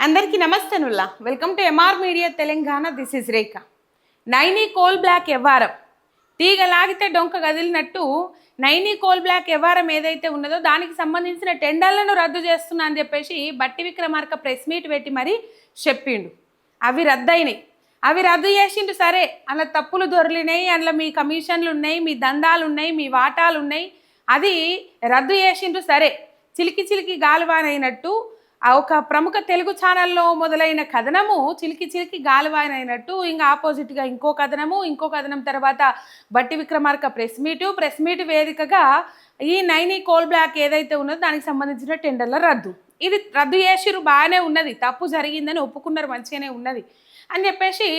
అందరికీ నమస్తేనుల్లా welcome to MR media Telangana. This is Rekha. Naini coal block వ్యవహారం తీగలాగితే డొంక గదిలినట్టు నైనీ కోల్ బ్లాక్ వ్యవహారం ఏదైతే ఉన్నదో దానికి సంబంధించిన టెండర్లను రద్దు చేస్తున్నా అని చెప్పేసి బట్టి విక్రమార్క ప్రెస్ మీట్ పెట్టి మరీ చెప్పిండు. అవి రద్దయినాయి, అవి రద్దు చేసిండు. సరే, అందులో తప్పులు దొరికినాయి, అందులో మీ కమిషన్లు ఉన్నాయి, మీ దందాలు ఉన్నాయి, మీ వాటాలు ఉన్నాయి, అది రద్దు చేసిండు. సరే, చిలికి చిలికి గాలివానైనట్టు ఒక ప్రముఖ తెలుగు ఛానల్లో మొదలైన కథనము చిలికి చిలికి గాలివానైనట్టు ఇంకా ఆపోజిట్గా ఇంకో కథనం తర్వాత బట్టి విక్రమార్క ప్రెస్ మీట్ వేదికగా ఈ నైనీ కోల్ బ్లాక్ ఏదైతే ఉన్నదో దానికి సంబంధించిన టెండర్ల రద్దు, ఇది రద్దు చేసిరు, బాగానే ఉన్నది, తప్పు జరిగిందని ఒప్పుకున్నారు, మంచిగానే ఉన్నది అని చెప్పేసి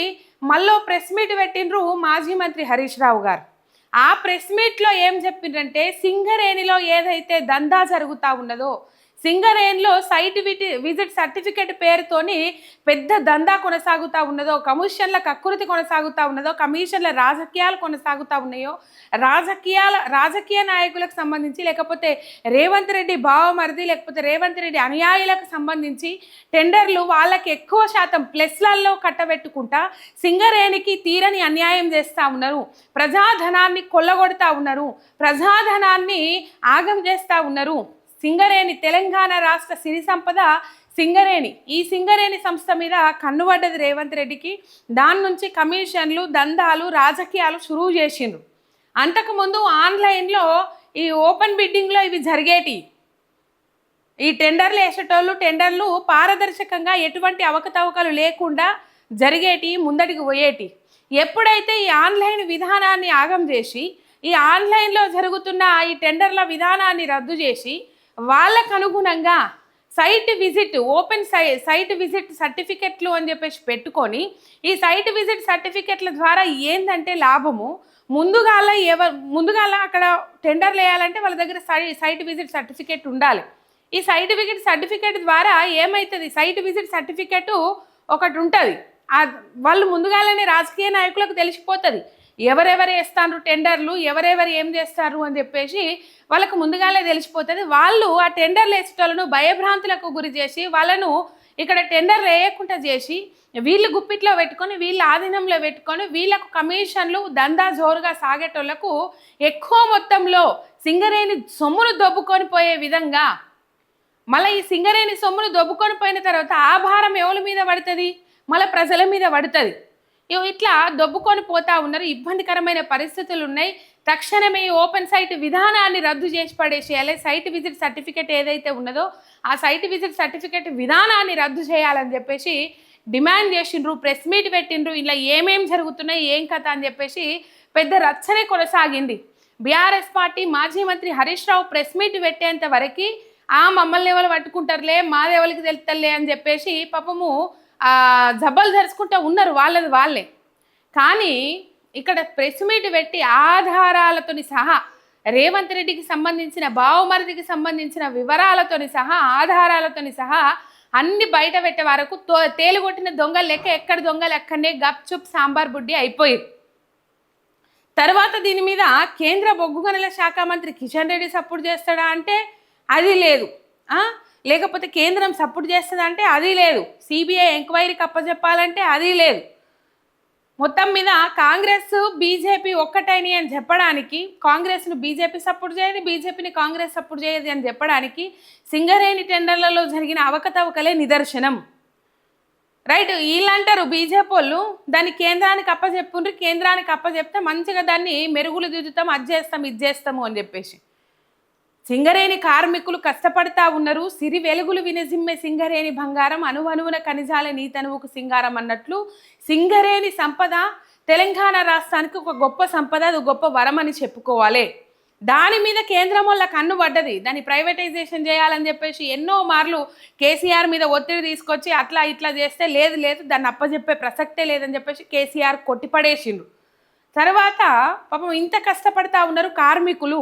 మళ్ళీ ప్రెస్ మీట్ పెట్టిండ్రు మాజీ మంత్రి హరీష్ రావు గారు. ఆ ప్రెస్ మీట్లో ఏం చెప్పిండ్రంటే, సింగరేణిలో ఏదైతే దందా జరుగుతూ ఉన్నదో, సింగరేణిలో సైట్ విజిట్ సర్టిఫికేట్ పేరుతోని పెద్ద దందా కొనసాగుతూ ఉన్నదో, కమిషన్ల కక్కుర్తి కొనసాగుతూ ఉన్నదో, కమిషన్ల రాజకీయాలు కొనసాగుతూ ఉన్నాయో, రాజకీయ నాయకులకు సంబంధించి, లేకపోతే రేవంత్ రెడ్డి బావమరిది, లేకపోతే రేవంత్ రెడ్డి అనుయాయులకు సంబంధించి టెండర్లు వాళ్ళకి ఎక్కువ శాతం ప్లస్లలో కట్టబెట్టుకుంటా సింగరేణికి తీరని అన్యాయం చేస్తూ ఉన్నారు, ప్రజాధనాన్ని కొల్లగొడతా ఉన్నారు, ప్రజాధనాన్ని ఆగం చేస్తూ ఉన్నారు. సింగరేణి తెలంగాణ రాష్ట్ర సిరి సంపద సింగరేణి. ఈ సింగరేణి సంస్థ మీద కన్నుబడ్డది రేవంత్ రెడ్డికి. దాని నుంచి కమిషన్లు, దందాలు, రాజకీయాలు షురువు చేసిండ్రు. అంతకుముందు ఆన్లైన్లో ఈ ఓపెన్ బిడ్డింగ్లో ఇవి జరిగేటి. ఈ టెండర్లు వేసేటోళ్ళు టెండర్లు పారదర్శకంగా ఎటువంటి అవకతవకలు లేకుండా జరిగేటి, ముందటికి పోయేటి. ఎప్పుడైతే ఈ ఆన్లైన్ విధానాన్ని ఆగం చేసి ఈ ఆన్లైన్లో జరుగుతున్న ఈ టెండర్ల విధానాన్ని రద్దు చేసి వాళ్ళకు అనుగుణంగా సైట్ విజిట్ సైట్ విజిట్ సర్టిఫికెట్లు అని చెప్పేసి పెట్టుకొని, ఈ సైట్ విజిట్ సర్టిఫికెట్ల ద్వారా ఏంటంటే లాభము, ముందుగాల అక్కడ టెండర్లు వేయాలంటే వాళ్ళ దగ్గర సైట్ విజిట్ సర్టిఫికెట్ ఉండాలి. ఈ సైట్ విజిట్ సర్టిఫికెట్ ద్వారా ఏమవుతుంది, సైట్ విజిట్ సర్టిఫికెట్ ఒకటి ఉంటుంది, వాళ్ళు ముందుగాలనే రాజకీయ నాయకులకు తెలిసిపోతుంది ఎవరెవరు వేస్తారు టెండర్లు, ఎవరెవరు ఏం చేస్తారు అని చెప్పేసి వాళ్ళకు ముందుగానే తెలిసిపోతుంది. వాళ్ళు ఆ టెండర్లు వేసేటోళ్ళను భయభ్రాంతులకు గురి చేసి వాళ్ళను ఇక్కడ టెండర్లు వేయకుండా చేసి వీళ్ళు గుప్పిట్లో పెట్టుకొని, వీళ్ళ ఆధీనంలో పెట్టుకొని, వీళ్ళకు కమిషన్లు దందా జోరుగా సాగేటోళ్లకు ఎక్కువ మొత్తంలో సింగరేణి సొమ్మును దొబ్బుకొని పోయే విధంగా, మళ్ళీ ఈ సింగరేణి సొమ్మును దొబ్బుకొని పోయిన తర్వాత ఆ భారం ఎవరి మీద పడుతుంది, మళ్ళీ ప్రజల మీద పడుతుంది. ఇట్లా దొబ్బుకొని పోతా ఉన్నారు. ఇబ్బందికరమైన పరిస్థితులు ఉన్నాయి. తక్షణమే ఓపెన్ సైట్ విధానాన్ని రద్దు చేసి పడేసేయాలి. సైట్ విజిట్ సర్టిఫికేట్ ఏదైతే ఉన్నదో ఆ సైట్ విజిట్ సర్టిఫికేట్ విధానాన్ని రద్దు చేయాలని చెప్పేసి డిమాండ్ చేసిండ్రు, ప్రెస్ మీట్ పెట్టిండ్రు. ఇలా ఏమేం జరుగుతున్నాయి, ఏం కథ అని చెప్పేసి పెద్ద రచ్చనే కొనసాగింది. బీఆర్ఎస్ పార్టీ మాజీ మంత్రి హరీష్ రావు ప్రెస్ మీట్ పెట్టేంత వరకు మమ్మల్ని ఎవరు పట్టుకుంటారులే, మాదేవలకి తెలుస్తలే అని చెప్పేసి పాపము జబ్బలు ధరుచుకుంటూ ఉన్నారు వాళ్ళే. కానీ ఇక్కడ ప్రెస్ మీట్ పెట్టి ఆధారాలతోని సహా, రేవంత్ రెడ్డికి సంబంధించిన బావమరిదికి సంబంధించిన వివరాలతోని సహా, ఆధారాలతోని సహా అన్ని బయట పెట్టే వరకు తేలుగొట్టిన దొంగలు లెక్క ఎక్కడ దొంగలు ఎక్కడనే గప్చుప్ సాంబార్ బుడ్డి అయిపోయింది. తర్వాత దీని మీద కేంద్ర బొగ్గు గనుల శాఖ మంత్రి కిషన్ రెడ్డి సపోర్ట్ చేస్తాడా అంటే అది లేదు, లేకపోతే కేంద్రం సపోర్ట్ చేస్తుందంటే అది లేదు, సిబిఐ ఎంక్వైరీకి అప్పచెప్పాలంటే అది లేదు. మొత్తం మీద కాంగ్రెస్ బీజేపీ ఒక్కటైన అని చెప్పడానికి, కాంగ్రెస్ను బీజేపీ సపోర్ట్ చేయదు, బీజేపీని కాంగ్రెస్ సపోర్ట్ చేయదు అని చెప్పడానికి సింగరేణి టెండర్లలో జరిగిన అవకతవకలే నిదర్శనం. రైట్, వీళ్ళంటారు బీజేపీ వాళ్ళు దాన్ని కేంద్రానికి అప్పచెప్పుండ్రు, కేంద్రానికి అప్పచెప్తే మంచిగా దాన్ని మెరుగులు దిద్దుతాం, అది చేస్తాం ఇది చేస్తాము అని చెప్పేసి. సింగరేణి కార్మికులు కష్టపడతా ఉన్నారు. సిరి వెలుగులు వినజిమ్మే సింగరేణి బంగారం, అణువణువున ఖనిజాల నీతనువుకు సింగారం అన్నట్లు సింగరేణి సంపద తెలంగాణ రాష్ట్రానికి ఒక గొప్ప సంపద, అది గొప్ప వరం అని చెప్పుకోవాలి. దాని మీద కేంద్రం వల్ల కన్ను పడ్డది. దాన్ని ప్రైవేటైజేషన్ చేయాలని చెప్పేసి ఎన్నో మార్లు కేసీఆర్ మీద ఒత్తిడి తీసుకొచ్చి అట్లా ఇట్లా చేస్తే లేదు దాన్ని అప్పచెప్పే ప్రసక్తే లేదని చెప్పేసి కేసీఆర్ కొట్టిపడేసిండ్రు. తర్వాత పాపం ఇంత కష్టపడతా ఉన్నారు కార్మికులు.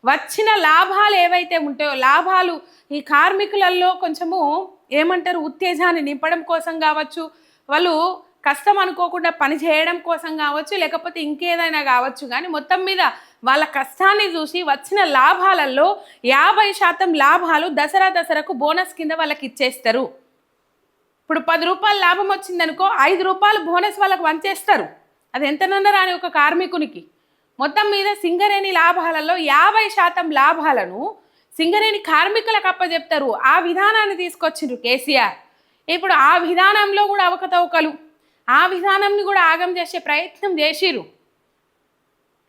వచ్చిన లాభాలు ఏవైతే ఉంటాయో, లాభాలు ఈ కార్మికులలో కొంచెము ఏమంటారు ఉత్తేజాన్ని నింపడం కోసం కావచ్చు, వాళ్ళు కష్టం అనుకోకుండా పని చేయడం కోసం కావచ్చు, లేకపోతే ఇంకేదైనా కావచ్చు, కానీ మొత్తం మీద వాళ్ళ కష్టాన్ని చూసి వచ్చిన లాభాలలో 50% లాభాలు దసరాకు బోనస్ కింద వాళ్ళకి ఇచ్చేస్తారు. ఇప్పుడు 10 రూపాయలు లాభం వచ్చిందనుకో 5 రూపాయలు బోనస్ వాళ్ళకు వంచేస్తారు. అది ఎంతనన్నా రాని ఒక కార్మికునికి. మొత్తం మీద సింగరేణి లాభాలలో 50% లాభాలను సింగరేణి కార్మికులకు అప్పచెప్తారు. ఆ విధానాన్ని తీసుకొచ్చిండ్రు కేసీఆర్. ఇప్పుడు ఆ విధానంలో కూడా అవకతవకలు, ఆ విధానాన్ని కూడా ఆగం చేసే ప్రయత్నం చేసిర్రు.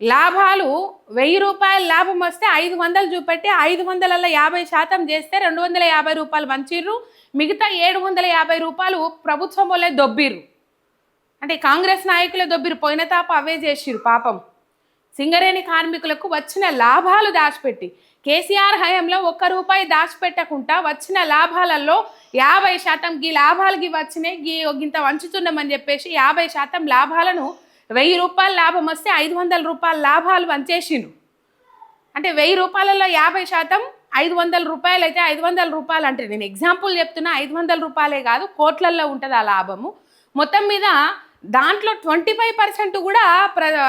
లాభాలు 1000 రూపాయల లాభం వస్తే 500 చూపెట్టి 500లలో 50% చేస్తే 250 రూపాయలు వంచిర్రు. మిగతా 750 రూపాయలు ప్రభుత్వం వాళ్ళే దొబ్బిర్రు. అంటే కాంగ్రెస్ నాయకులే దొబ్బిరు. పోయిన తాప అవే చేసిర్రు పాపం. సింగరేణి కార్మికులకు వచ్చిన లాభాలు దాచిపెట్టి కేసీఆర్ హయాంలో 1 రూపాయి దాచిపెట్టకుండా వచ్చిన లాభాలలో 50% గీ లాభాలకి వచ్చినాయి, గింత వంచుతున్నామని చెప్పేసి 50% లాభాలను 1000 రూపాయల లాభం వస్తే 500 రూపాయల లాభాలు వంచేసిండు. అంటే 1000 రూపాయలలో 50% 500 రూపాయలు అయితే 500 రూపాయలు అంటే నేను ఎగ్జాంపుల్ చెప్తున్నా, 500 రూపాయలే కాదు కోట్లల్లో ఉంటుంది ఆ లాభము. మొత్తం మీద దాంట్లో 25% కూడా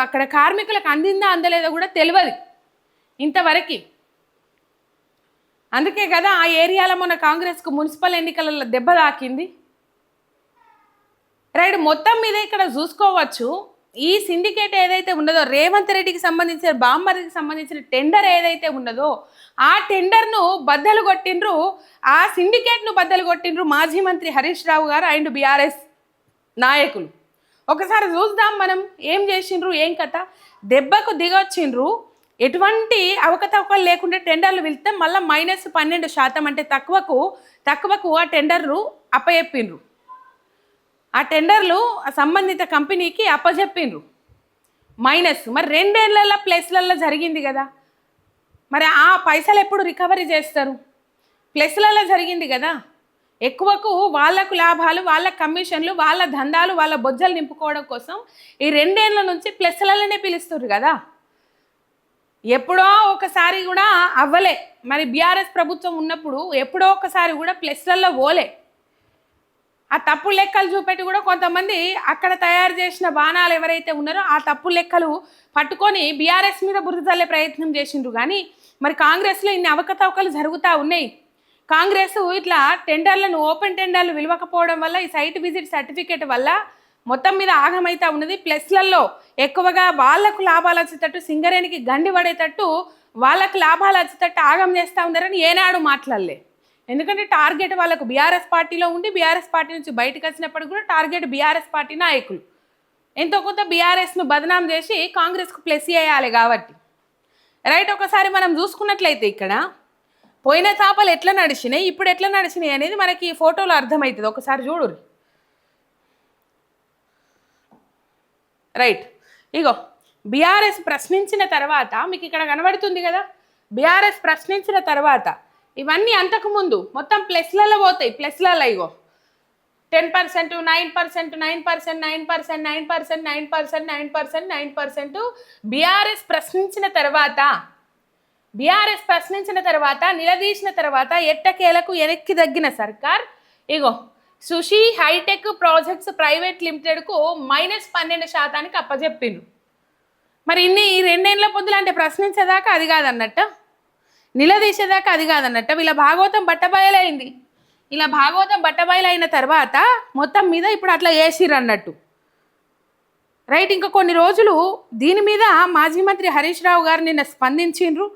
అక్కడ కార్మికులకు అందిందా అందలేదో కూడా తెలియదు ఇంతవరకు. అందుకే కదా ఆ ఏరియాలో మన కాంగ్రెస్కు మున్సిపల్ ఎన్నికలలో దెబ్బ తాకింది. రైట్, మొత్తం మీద ఇక్కడ చూసుకోవచ్చు ఈ సిండికేట్ ఏదైతే ఉన్నదో రేవంత్ రెడ్డికి సంబంధించిన బామ్మర్దికి సంబంధించిన టెండర్ ఏదైతే ఉన్నదో ఆ టెండర్ను బద్దలు కొట్టిండ్రు, ఆ సిండికేట్ను బద్దలు కొట్టిండ్రు మాజీ మంత్రి హరీష్ రావు గారు అండ్ బీఆర్ఎస్ నాయకులు. ఒకసారి చూద్దాం మనం ఏం చేసిండ్రు, ఏం కథ. దెబ్బకు దిగొచ్చిండ్రు, ఎటువంటి అవకతవకలు లేకుండా టెండర్లు వెళ్తే మళ్ళీ -12% అంటే తక్కువకు ఆ టెండర్లు అప్పచెప్పిండ్రు. ఆ టెండర్లు సంబంధిత కంపెనీకి అప్పచెప్పిండ్రు మైనస్. మరి 2 ఏళ్లలో ప్లస్లలో జరిగింది కదా, మరి ఆ పైసలు ఎప్పుడు రికవరీ చేస్తారు? ప్లస్లలో జరిగింది కదా. ఎక్కువకు వాళ్ళకు లాభాలు, వాళ్ళ కమిషన్లు, వాళ్ళ దందాలు, వాళ్ళ బొజ్జలు నింపుకోవడం కోసం ఈ 2 ఏళ్ల నుంచి ప్లస్లలోనే పిలుస్తారు కదా. ఎప్పుడో ఒకసారి కూడా అవ్వలే. మరి బీఆర్ఎస్ ప్రభుత్వం ఉన్నప్పుడు ఎప్పుడో ఒకసారి కూడా ప్లస్లలో పోలే. ఆ తప్పు లెక్కలు చూపెట్టి కూడా కొంతమంది అక్కడ తయారు చేసిన బాణాలు ఎవరైతే ఉన్నారో ఆ తప్పు లెక్కలు పట్టుకొని బీఆర్ఎస్ మీద బురద చల్లే ప్రయత్నం చేసిండ్రు. కానీ మరి కాంగ్రెస్లో ఇన్ని అవకతవకలు జరుగుతూ ఉన్నాయి. కాంగ్రెస్ ఇట్లా టెండర్లను ఓపెన్ టెండర్లు విలువకపోవడం వల్ల ఈ సైట్ విజిట్ సర్టిఫికేట్ వల్ల మొత్తం మీద ఆగమైతా ఉన్నది. ప్లస్లలో ఎక్కువగా వాళ్లకు లాభాలు వచ్చేటట్టు, సింగరేణికి గండి పడేటట్టు వాళ్ళకు లాభాలు వచ్చేటట్టు ఆగం చేస్తూ ఉన్నారని ఏనాడు మాట్లాడలే. ఎందుకంటే టార్గెట్ వాళ్ళకు బీఆర్ఎస్ పార్టీలో ఉండి బీఆర్ఎస్ పార్టీ నుంచి బయటకు వచ్చినప్పుడు కూడా టార్గెట్ బీఆర్ఎస్ పార్టీ నాయకులు. ఎంతో కొంత బీఆర్ఎస్ను బదనాం చేసి కాంగ్రెస్కు ప్లస్ చేయాలి కాబట్టి. రైట్, ఒకసారి మనం చూసుకున్నట్లయితే ఇక్కడ పోయిన తాపలు ఎట్లా నడిచినాయి, ఇప్పుడు ఎట్లా నడిచినాయి అనేది మనకి ఈ ఫోటోలో అర్థమవుతుంది. ఒకసారి చూడుర్రి. రైట్, ఇగో బీఆర్ఎస్ ప్రశ్నించిన తర్వాత మీకు ఇక్కడ కనబడుతుంది కదా, బీఆర్ఎస్ ప్రశ్నించిన తర్వాత ఇవన్నీ అంతకుముందు మొత్తం ప్లస్లలో పోతాయి. ప్లస్లలో ఇగో 10%, 9%, 9%, 9%, 9%, 9%, 9%, 9%. బీఆర్ఎస్ ప్రశ్నించిన తర్వాత నిలదీసిన తర్వాత ఎట్టకేలకు వెనక్కి తగ్గిన సర్కార్ ఇగో సుషి హైటెక్ ప్రాజెక్ట్స్ ప్రైవేట్ లిమిటెడ్కు -12% అప్పచెప్పిండ్రు. మరి ఈ 2 ఏళ్ల పొద్దులు అంటే ప్రశ్నించేదాకా అది కాదన్నట్టు, నిలదీసేదాకా అది కాదన్నట్టు వీళ్ళ భాగవతం బట్టబయలైంది. ఇలా భాగవతం బట్టబయలైన తర్వాత మొత్తం మీద ఇప్పుడు అట్లా వేసిర్రు అన్నట్టు. రైట్, ఇంకా కొన్ని రోజులు దీని మీద మాజీ మంత్రి హరీష్ రావు గారు నిన్న స్పందించిండ్రు.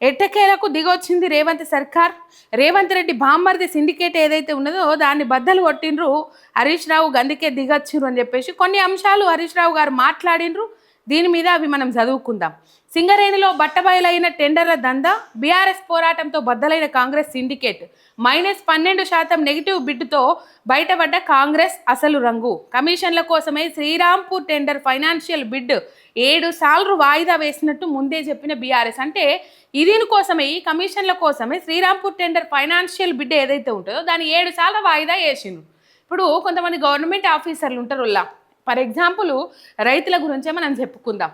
ఎట్టకేలకు దిగొచ్చింది రేవంత్ సర్కార్. రేవంత్ రెడ్డి బామ్మర్ది సిండికేట్ ఏదైతే ఉన్నదో దాన్ని బద్దలు కొట్టిండ్రు. హరీష్ రావు గందుకే దిగొచ్చిండ్రు అని చెప్పేసి కొన్ని అంశాలు హరీష్ రావు గారు మాట్లాడిండ్రు. దీని మీద అవి మనం చదువుకుందాం. సింగరేణిలో బట్టబయలైన టెండర్ల దందా, బీఆర్ఎస్ పోరాటంతో బద్దలైన కాంగ్రెస్ సిండికేట్, -12% నెగిటివ్ బిడ్తో బయటపడ్డ కాంగ్రెస్ అసలు రంగు, కమిషన్ల కోసమే శ్రీరాంపూర్ టెండర్ ఫైనాన్షియల్ బిడ్ 7 సార్లు వాయిదా వేసినట్టు ముందే చెప్పిన బీఆర్ఎస్. అంటే దీనికోసమే, ఈ కమిషన్ల కోసమే శ్రీరాంపూర్ టెండర్ ఫైనాన్షియల్ బిడ్ ఏదైతే ఉంటుందో దాన్ని 7 సార్లు వాయిదా వేసిండ్రు. ఇప్పుడు కొంతమంది గవర్నమెంట్ ఆఫీసర్లు ఉంటారు. ఫర్ ఎగ్జాంపుల్ రైతుల గురించే మనం చెప్పుకుందాం.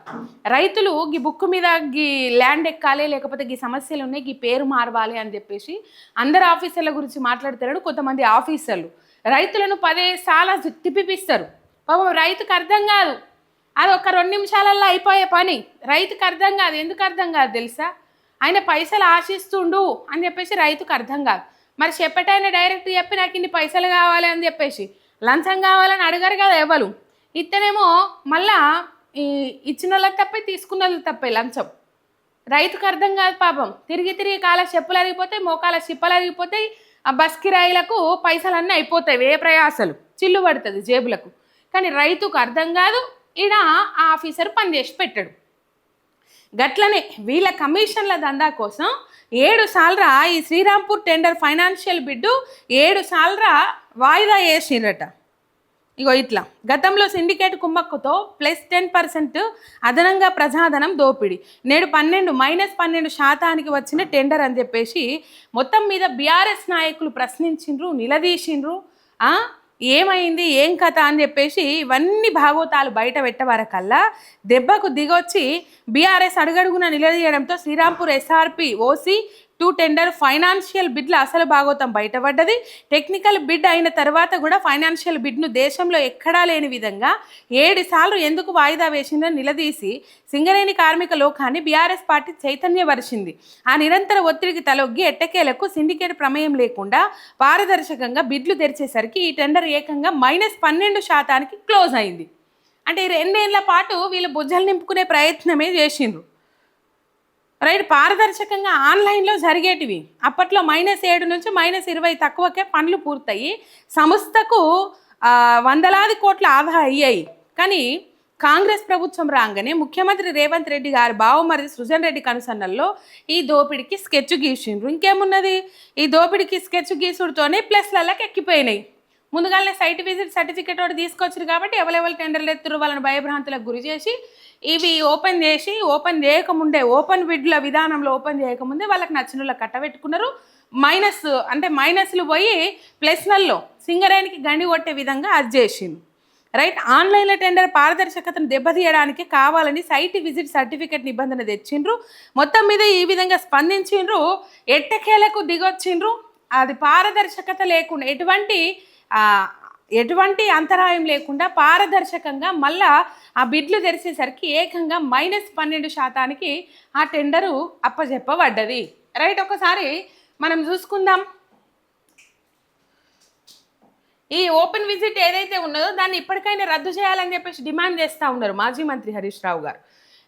రైతులు ఈ బుక్ మీద గీ ల్యాండ్ ఎక్కాలి, లేకపోతే ఈ సమస్యలు ఉన్నాయి, ఈ పేరు మారవాలి అని చెప్పేసి అందరు ఆఫీసర్ల గురించి మాట్లాడుతారు. కొంతమంది ఆఫీసర్లు రైతులను 10 సార్లు తిప్పిపిస్తారు. పాపం రైతుకు అర్థం కాదు, అది ఒక 2 నిమిషాలల్లో అయిపోయే పని. రైతుకు అర్థం కాదు. ఎందుకు అర్థం కాదు తెలుసా? ఆయన పైసలు ఆశిస్తుండు అని చెప్పేసి రైతుకు అర్థం కాదు. మరి చెప్పటైన డైరెక్ట్ చెప్పి నాకు ఇన్ని పైసలు కావాలి అని చెప్పేసి లంచం కావాలని అడగరు కదా ఎవరు. ఇత్తనేమో మళ్ళా ఈ ఇచ్చిన వాళ్ళకి తప్పే తీసుకున్న వాళ్ళకి తప్పే లంచం. రైతుకు అర్థం కాదు పాపం. తిరిగి తిరిగి కాల చెప్పులు అరిగిపోతాయి, మోకాల చిప్పలు అరిగిపోతాయి, ఆ బస్ కిరాయిలకు పైసలన్నీ అయిపోతాయి, ఏ ప్రయాసలు చిల్లు పడుతుంది జేబులకు. కానీ రైతుకు అర్థం కాదు, ఈడ ఆ ఆఫీసర్ పనిచేసి పెట్టాడు. గట్లనే వీళ్ళ కమిషన్ల దందా కోసం 7 సార్లు ఈ శ్రీరాంపూర్ టెండర్ ఫైనాన్షియల్ బిడ్డు 7 సార్లు వాయిదా వేసిరట. ఇగో ఇట్లా గతంలో సిండికేట్ కుమ్మక్కుతో +10% అదనంగా ప్రజాధనం దోపిడీ, నేడు -12% వచ్చిన టెండర్ అని చెప్పేసి మొత్తం మీద బీఆర్ఎస్ నాయకులు ప్రశ్నించిండ్రు, నిలదీసిండ్రు. ఏమైంది ఏం కథ అని చెప్పేసి ఇవన్నీ భాగోతాలు బయట పెట్టవరకల్లా దెబ్బకు దిగొచ్చి బీఆర్ఎస్ అడుగడుగున నిలదీయడంతో Srirampur SRP OC 2 tender financial బిడ్ల అసలు భాగోతం బయటపడ్డది. టెక్నికల్ బిడ్ అయిన తర్వాత కూడా ఫైనాన్షియల్ బిడ్ను దేశంలో ఎక్కడా లేని విధంగా 7 సార్లు ఎందుకు వాయిదా వేసిందని నిలదీసి సింగరేణి కార్మిక లోకాన్ని బీఆర్ఎస్ పార్టీ చైతన్యపరిచింది. ఆ నిరంతర ఒత్తిడికి తలొగ్గి ఎట్టకేలకు సిండికేట్ ప్రమేయం లేకుండా పారదర్శకంగా బిడ్లు తెరిచేసరికి ఈ టెండర్ ఏకంగా -12% క్లోజ్ అయింది. అంటే 2 ఏళ్ల పాటు వీళ్ళు బుజ్జలు నింపుకునే ప్రయత్నమే చేసిండ్రు. రైట్, పారదర్శకంగా ఆన్లైన్లో జరిగేటివి. అప్పట్లో -7 నుంచి -20 తక్కువకే పనులు పూర్తయి సంస్థకు వందలాది కోట్ల ఆదా అయ్యాయి. కానీ కాంగ్రెస్ ప్రభుత్వం రాగానే ముఖ్యమంత్రి రేవంత్ రెడ్డి గారు బావమరిది సృజన్ రెడ్డి కనుసన్నల్లో ఈ దోపిడికి స్కెచ్ గీసిండ్రు. ఇంకేమున్నది, ఈ దోపిడికి స్కెచ్ గీసుడుతోనే ప్లస్లకి ఎక్కిపోయినాయి. ముందుగానే సైట్ విజిట్ సర్టిఫికేట్ ఒకటి తీసుకొచ్చారు కాబట్టి ఎవరెవరు టెండర్లు ఎత్తురు వాళ్ళని భయభ్రాంతులకు గురి చేసి ఇవి ఓపెన్ చేయకముందే ఓపెన్ బిడ్ల విధానంలో ఓపెన్ చేయకముందే వాళ్ళకి నచ్చిన వాళ్ళకి కట్టబెట్టుకున్నారు. మైనస్లు పోయి ప్లస్లలో సింగరేణికి గండి కొట్టే విధంగా అది చేసింది. రైట్, ఆన్లైన్లో టెండర్ పారదర్శకతను దెబ్బతీయడానికి కావాలని సైట్ విజిట్ సర్టిఫికేట్ నిబంధన తెచ్చిండ్రు. మొత్తం మీద ఈ విధంగా స్పందించిండ్రు, ఎట్టకేలకు దిగొచ్చిండ్రు. అది పారదర్శకత లేకుండా ఎటువంటి అంతరాయం లేకుండా పారదర్శకంగా మళ్ళా ఆ బిడ్లు తెరిచేసరికి ఏకంగా -12% ఆ టెండరు అప్పచెప్పబడ్డది. రైట్, ఒకసారి మనం చూసుకుందాం. ఈ ఓపెన్ విజిట్ ఏదైతే ఉన్నదో దాన్ని ఇప్పటికైనా రద్దు చేయాలని చెప్పేసి డిమాండ్ చేస్తూ ఉన్నారు మాజీ మంత్రి హరీష్ రావు గారు.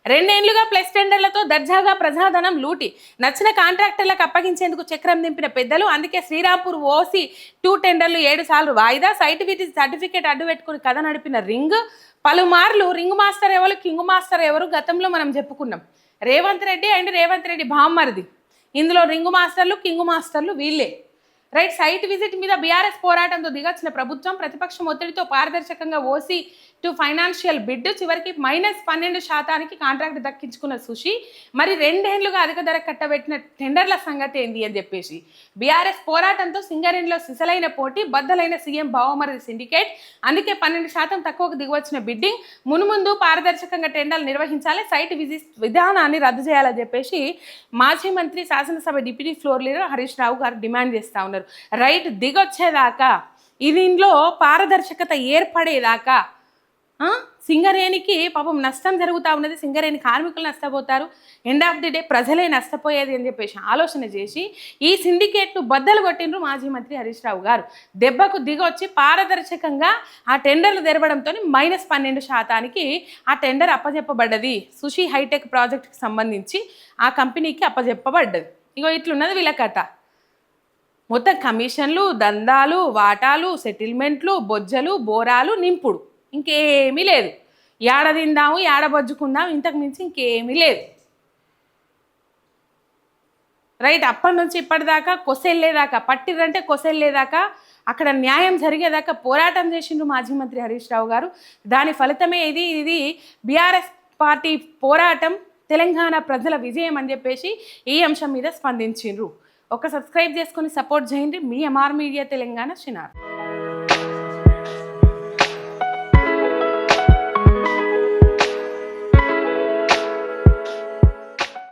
2 ఏళ్లుగా ప్లస్ టెండర్లతో దర్జాగా ప్రజాధనం లూటి నచ్చిన కాంట్రాక్టర్లకు అప్పగించేందుకు చక్రం దింపిన పెద్దలు. అందుకే శ్రీరాంపూర్ OC 2 టెండర్లు 7 సార్లు వాయిదా, సైట్ విజిట్ సర్టిఫికేట్ అడ్డు పెట్టుకుని కథ నడిపిన రింగ్. పలుమార్లు రింగ్ మాస్టర్ ఎవరు, కింగ్ మాస్టర్ ఎవరు గతంలో మనం చెప్పుకున్నాం. రేవంత్ రెడ్డి బామ్మరిది. ఇందులో రింగ్ మాస్టర్లు కింగ్ మాస్టర్లు వీళ్ళే. రైట్, సైట్ విజిట్ మీద బీఆర్ఎస్ పోరాటంతో దిగొచ్చిన ప్రభుత్వం ప్రతిపక్షం ఒత్తిడితో పారదర్శకంగా OC 2 ఫైనాన్షియల్ బిడ్ చివరికి -12% కాంట్రాక్ట్ దక్కించుకున్న సుషి మరి 2 ఏళ్లుగా అధిక ధర కట్టబెట్టిన టెండర్ల సంగతి ఏంది అని చెప్పేసి బీఆర్ఎస్ పోరాటంతో సింగరేణిలో సిసలైన పోటీ, బద్దలైన సీఎం బావమరిది సిండికేట్. అందుకే 12% తక్కువకు దిగవచ్చిన బిడ్డింగ్. మున్ముందు పారదర్శకంగా టెండర్లు నిర్వహించాలి, సైట్ విజిట్ విధానాన్ని రద్దు చేయాలని చెప్పేసి మాజీ మంత్రి శాసనసభ deputy floor leader Harish Rao గారు డిమాండ్ చేస్తూ ఉన్నారు. రైట్, దిగొచ్చేదాకా దీనిలో పారదర్శకత ఏర్పడేదాకా సింగరేణికి పాపం నష్టం జరుగుతూ ఉన్నది. సింగరేణి కార్మికులు నష్టపోతారు, ఎండ్ ఆఫ్ ది డే ప్రజలే నష్టపోయేది అని చెప్పేసి ఆలోచన చేసి ఈ సిండికేట్ను బద్దలు కొట్టిండ్రు మాజీ మంత్రి హరీష్ రావు గారు. దెబ్బకు దిగొచ్చి పారదర్శకంగా ఆ టెండర్లు తెరవడంతో -12% ఆ టెండర్ అప్పజెప్పబడ్డది. సుషి హైటెక్ ప్రాజెక్టుకి సంబంధించి ఆ కంపెనీకి అప్పజెప్పబడ్డది. ఇగో ఇట్లున్నది వీళ్ళ కథ. మొత్తం కమిషన్లు, దందాలు, వాటాలు, సెటిల్మెంట్లు, బొజ్జలు, బోరాలు, నింపుడు, ఇంకేమీ లేదు. ఏడ తిందాము, ఏడ బొజ్జుకుందాం, ఇంతకు మించి ఇంకేమీ లేదు. రైట్, అప్పటి నుంచి ఇప్పటిదాకా కొసెళ్ళేదాకా పట్టిర్రంటే కొసెళ్ళేదాకా అక్కడ న్యాయం జరిగేదాకా పోరాటం చేసిండ్రు మాజీ మంత్రి హరీష్ రావు గారు. దాని ఫలితమే ఇది బీఆర్ఎస్ పార్టీ పోరాటం, తెలంగాణ ప్రజల విజయం అని చెప్పేసి ఈ అంశం మీద స్పందించిండ్రు. ఒక సబ్స్క్రైబ్ చేసుకొని సపోర్ట్ చేయండి. మీ MR మీడియా తెలంగాణ చిన్నార్.